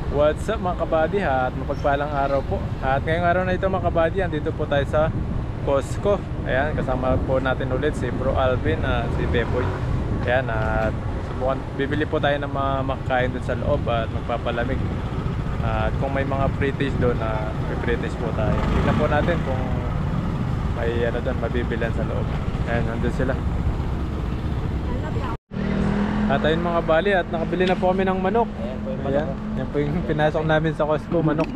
What's up mga kabady at mapagpalang araw po. At ngayong araw na ito mga kabady, andito po tayo sa Costco. Ayan, kasama po natin ulit si Bro Alvin at si Pepoy. Ayan, at subukan, bibili po tayo ng mga makakain dun sa loob at magpapalamig. At kung may mga pre-taste doon, pre-taste po tayo. Tignan po natin kung may ano doon, mabibilan sa loob. Ayan, nandun sila. At ayun mga bali, at nakabili na po kami ng manok. Ayan, yan po yung pinasok namin sa Costco, manok.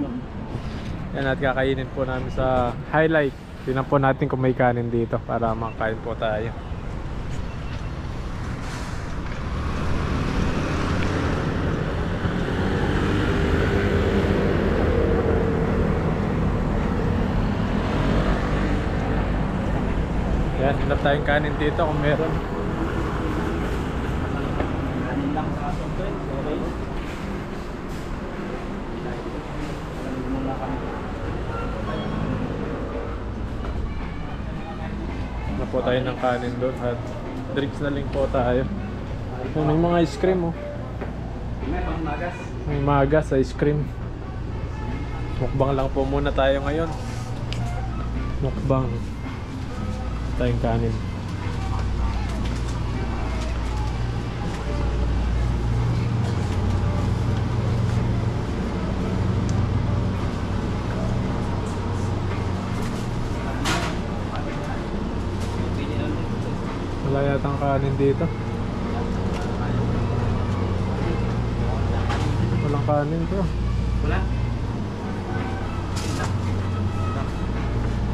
Yan, at kakainin po namin sa Highlight. Tingnan po natin kung may kanin dito para makakain po tayo. Yan, hinap tayong kanin dito kung meron. Kanin lang sa aso ko eh, sorry. Na po tayo ng kanin doon at drinks na lang po tayo. May mga ice cream oh. May pangmagas. May magas ice cream. Mukbang lang po muna tayo ngayon. Mukbang. Tayong kanin. Wala yatang kanin dito. Walang kanin bro. Wala?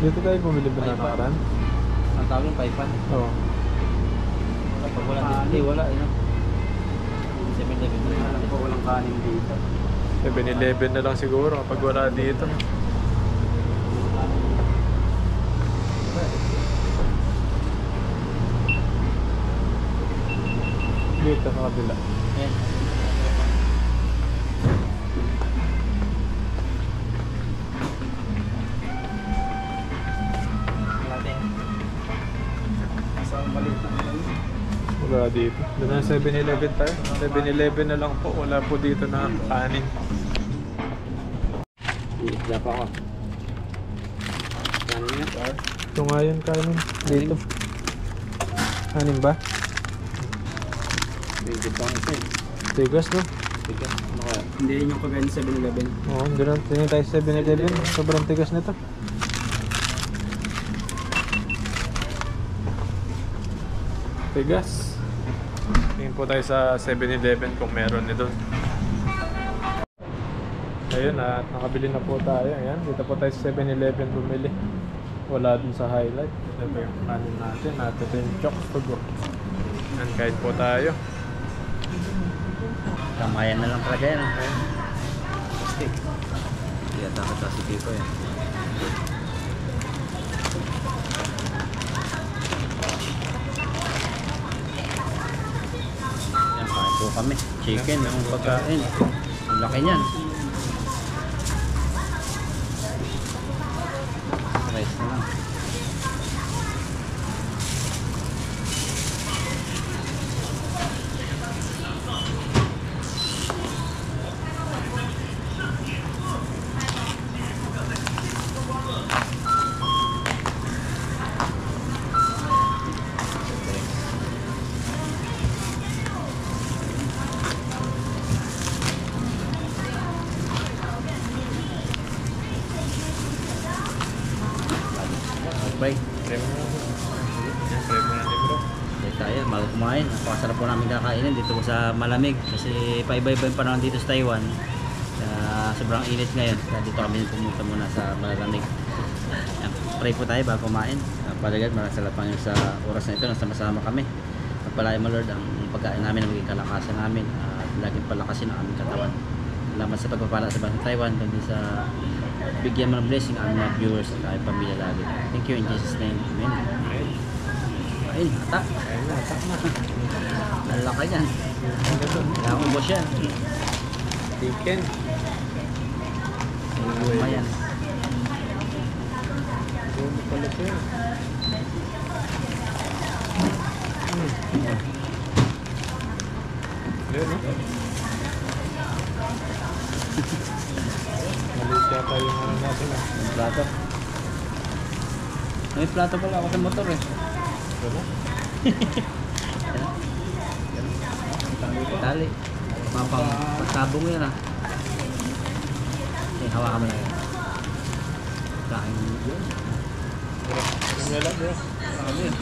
Dito tayo bumili ba na nakaraan? Ang tawag yung paipan. Oo. Pag wala dito, hindi wala. 7-Eleven na lang po walang kanin dito. 7-Eleven na lang siguro kapag wala dito. Dito sa kabila. Ayan. Wala dito. Doon na 7-Eleven tayo. 7-Eleven na lang po. Wala po dito na kanin. Wala pa ako. Kanin nga? Ito nga yun kanin. Dito. Kanin ba? May dito ito eh. Tigas no? Tigas. Ano kaya? Hindi rin yung kagaya ng 7-Eleven. Oo, hindi na. Tingin tayo sa 7-Eleven. Sobrang tigas na to. Tigas. Tingin po tayo sa 7-Eleven kung meron nito. Ayun, at nakabili na po tayo. Ayan, dito po tayo sa 7-Eleven bumili. Wala dun sa Highlight. Ito po yung kanin natin. At ito yung choksugo. Ayan, kain po tayo. Kamayan na lang talaga yan. Kaya takot sa si Pico yan. Yan, kain po kami. Chicken, yung pagkain. Ang laki niyan. Rice na lang. Bye. Try mo na. Ayan, try mo natin bro. Kaya tayo, bago kumain. Napakasarap po namin kakainin dito po sa malamig. Kasi paiba-iba yung panahon dito sa Taiwan. Sobrang init ngayon. Kaya dito kami pumunta muna sa malamig. Ayan, pray po tayo bago kumain. Palagad, maraming salamat Panginoon sa oras na ito. Nasama-sama kami. Pagpalain mo Lord ang pagkain namin na maging kalakasan namin. At laging palakasin ang aming katawan. Salamat sa pagpapala sa bansa Taiwan. Kundi sa bigyan mo ng blessing ang mga viewers at aming pamilya lagi. Thank you in Jesus' name. Amen. Kain, ata. Ayan na, atak na. Nalaki yan. Kaya akong boss yan. Chicken. Ayan. Ano pala siya? Ayan, no? Maliit yata yung ano natin ah. Yung plato. May plato pala ako sa motor eh. Diba? Tali. Pagtabong yan ah. Eh, hawakan mo na yan. Kain yun. Yung melat bro. Ano yun?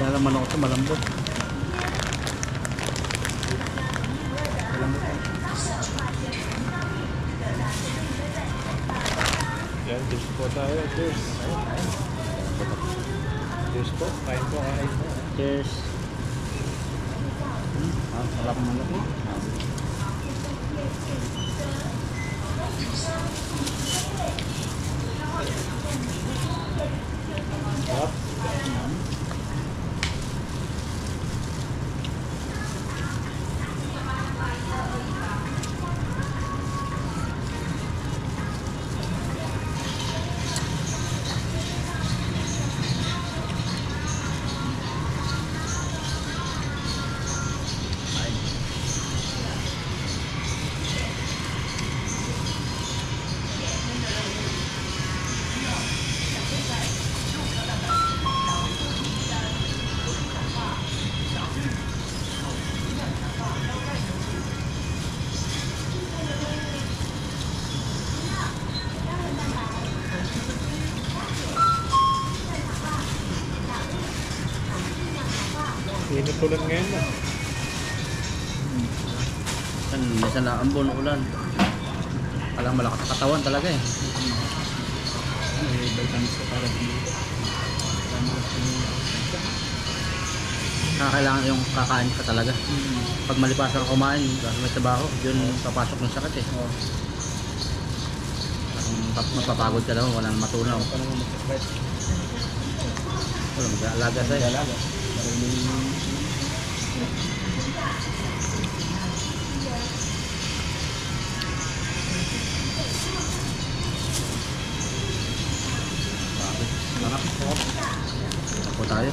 Kaya naman ako ito, malambot. Malambot yan. Yan, cheers po tayo. Cheers. Cheers po. Kain po, kain po. Cheers. Sarap manok mo. Sarap. Init ulan ngayon na. Minsan na ambon ulan. Alang malakas sa katawan talaga eh. May vitamins ko para dito. Kailangan yung kakain ka talaga. Pag malipasan ka kumain, may trabaho, yun papasok ng sakit eh. Mapapagod ka naman, wala nang matunaw. Wala mag-aalaga sa'yo. Sarap. Ako tayo.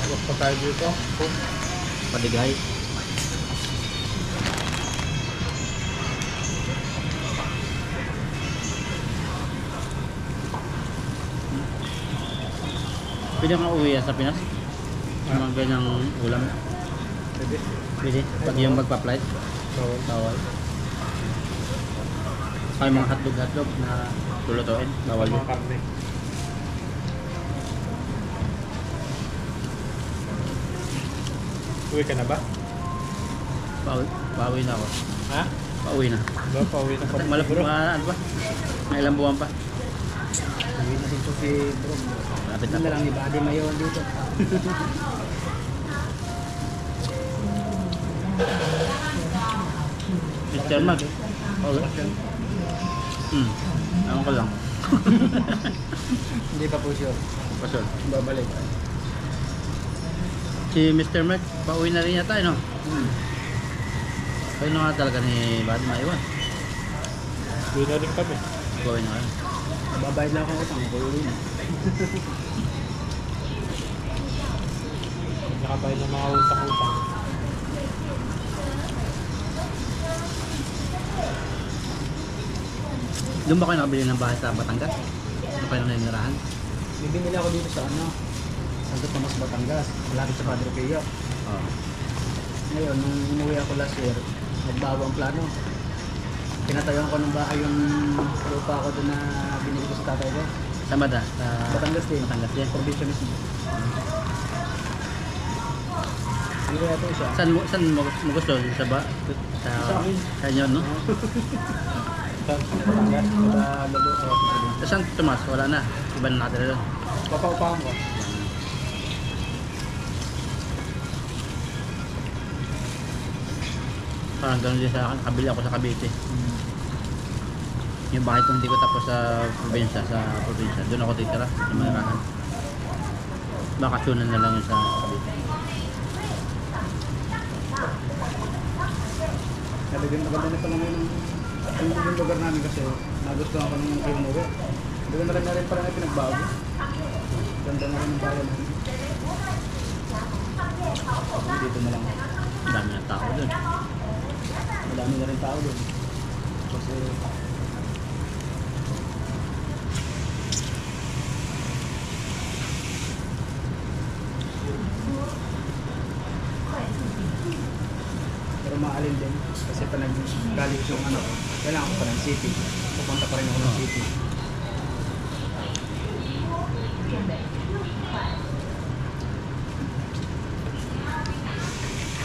Huwag pa tayo dito. Padigay. Pwede kang uwi sa Pinas? Yung mga ganyang ulam. Pwede. Pwede. Pag yung magpa-flight. Bawal. Bawal. Ay mga hotdog na lulutuin. Bawal yun. Mga karne. Uwi ka na ba? Pauwi na ako. Ha? Pauwi na. Ba, pauwi na pa. Ano ba? May ilang buwan pa. Uwi na dito si Bro. Malapit Ano na lang po. ni Buddy Mayon dito. Mr. Mag. Ewan ko lang. Hindi pa po sure. Pasol. Babalik. Si Mr. Mac, pauwi na rin yata, no? Kayo na nga talaga ni Buddy maiwan. Uwi na rin kami. Pauwi na kayo. Babayad lang ako utang. Uwi na. Nakapay ng mga utang-utang. Doon ba kayo nakabili ng bahay sa Batangas? Doon kayo naninirahan? Bibinili ako dito sa Santo Tomas, Batangas. Malapit sa Padre Pio. Oo. Ngayon, nung umuwi ako last year, nagbago ang plano. Pinatayuan ko ng bahay yung lupa ko doon na binili ko sa tatay ko. Sa Mada? Sa Batangas din. Batangas din. Probinsya mismo. Hindi kaya ito siya. Saan mo gusto? Sa ba? Sa akin. Sa inyo, no? Saan? Batangas. Sa Lalo. Sa San Tomas, wala na. Iba na nakatira doon. Papaupahan ko. Parang gano'n din sa akin. Kabili ako sa Cavite. Yung bahay ko hindi ko tapos sa probinsya. Doon ako titira. Sa Manirahan. Bakasyonan na lang yun sa Cavite. Sabi din maganda na pala ngayon yung lugar namin kasi nagustuhan ko nung kayo umuwi. Doon na rin pala na pinagbago. Ganda na rin ng bayan. Dito na lang. Ang dami ng tao dun. Madami na rin tao doon. Kasi pero maalin din kasi pa nag-galing yung ano, kailangan ko pa ng city. Pupunta pa rin ako ng city.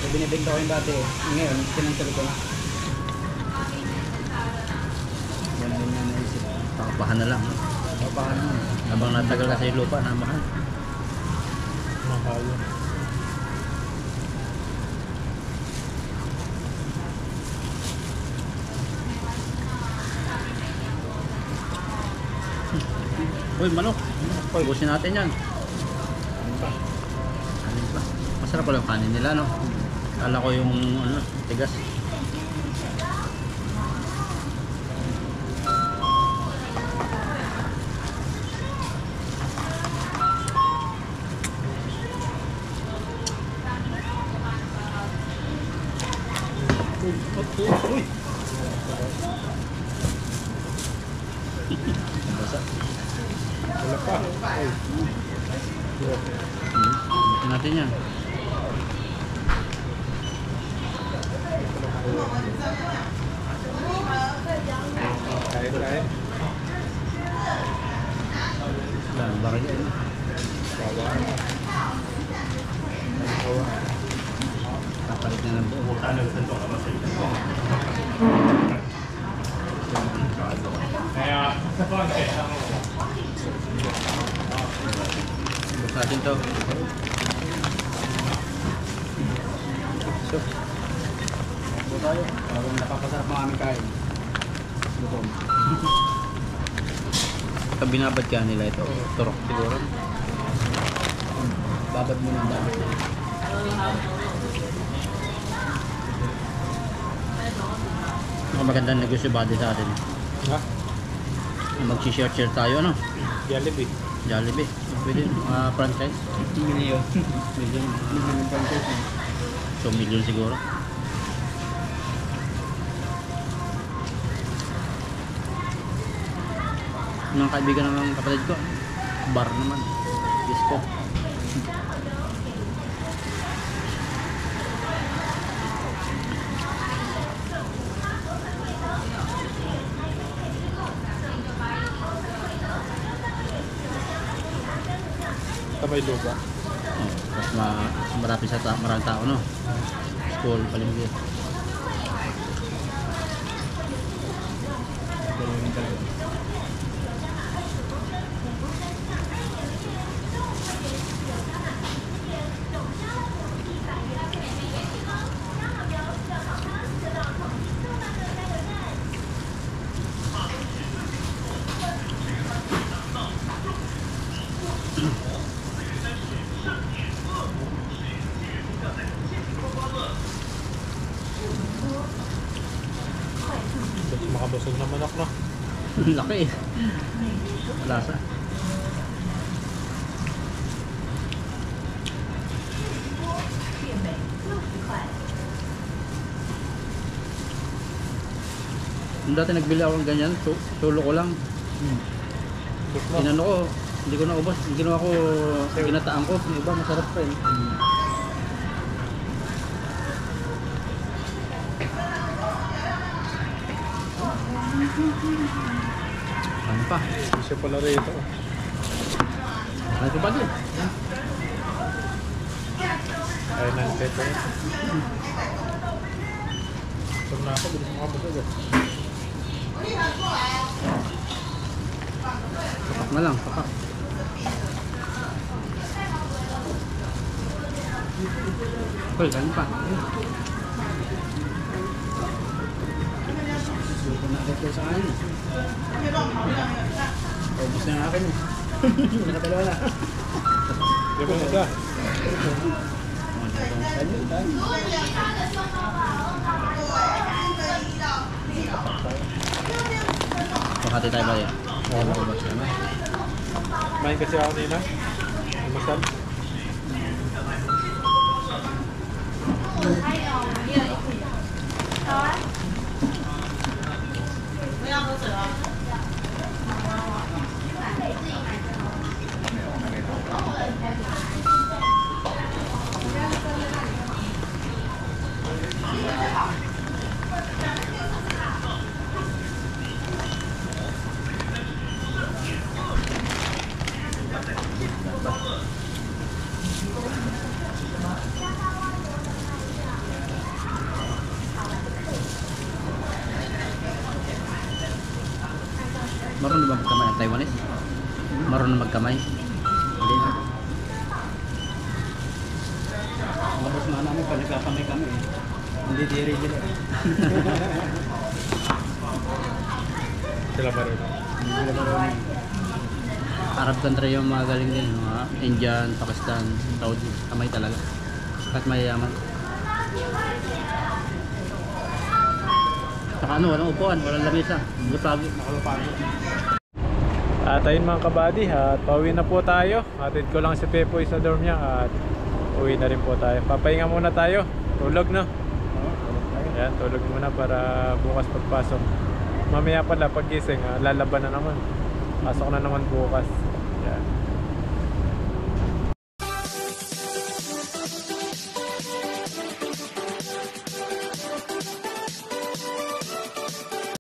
So, binibigta ko yung dati. Ngayon, kinantal ko na. Yan din nga naisip. Pakapahan na lang. So, paano mo? Habang natagal kasi yung lupa, namahal. Mahal yun. Uy, manok. Ubusin natin yan. Ano ba? Kanin pa. Masarap pala yung kanin nila, no? Kala ko yung ano, tigas. Uy! Basa. Wala pa. Ay. Ubusin natin yan. Kain, kain. Yan, bakit yan? Bawa. Bawa. Kapalit na ng buo. Ubus natin to. So, po tayo. Parang napapasarap ang aming kain. Gutom. Ito binabad ka nila ito. Turok siguro. Babad mo ng babad. Mga magandang negosyo body sa atin. Ha? Mag-share tayo, no? Jollibee. Jollibee. Pwede mga franchise. Hindi yun. Million. Hindi yung franchise. So, million siguro. Mga kaibigan ng kapatid ko. Bar naman. Disco. Sa may lupa. Oh, mas marami sa maraming tao, no? School, palengke. Ganun talaga. Tapos makabusog na manok, no? Laki eh. Lasa. Nung dati nagbili ako ng ganyan, tulo ko lang. Tuk, no? Inano ko, hindi ko naubos. Ginawa ko, ginataan ko. Yung iba, masarap pa eh. Ano pa? Siya pala rito. Ano pa din? Ayun na, pepper. Saan na ako, bilis makabusog eh. Papak na lang, papak. Hoy, kanin pa. Gusto na agad kayo sa kain. Ubus na yung akin eh. Nakadalawa na. Di ba isa? Tayo, tayo. Makati tayo ba yan? Oo. Ubos na. Kumain kasi ako nila. almusal. Marunong ba magkamay ang Taiwanese? Marunong magkamay? Hindi na. Labas na namin pa nagkakamay kami eh. Hindi diri nila eh. Sila pa rin. Hindi nila marunong. Arab country yung mga galing din, mga Indian, Pakistan, Saudi, kamay talaga. Kahit mayayaman. Saka ano, walang upuan, walang lamesa. Lupagi. Nakalupagi. At ayun mga kabady, at pauwi na po tayo. Atid ko lang si Pepoy sa dorm niya at uwi na rin po tayo. Papahinga muna tayo. Tulog no? Yan, tulog muna para bukas pagpasok. Mamaya pala pagising, lalaban na naman. Pasok na naman bukas.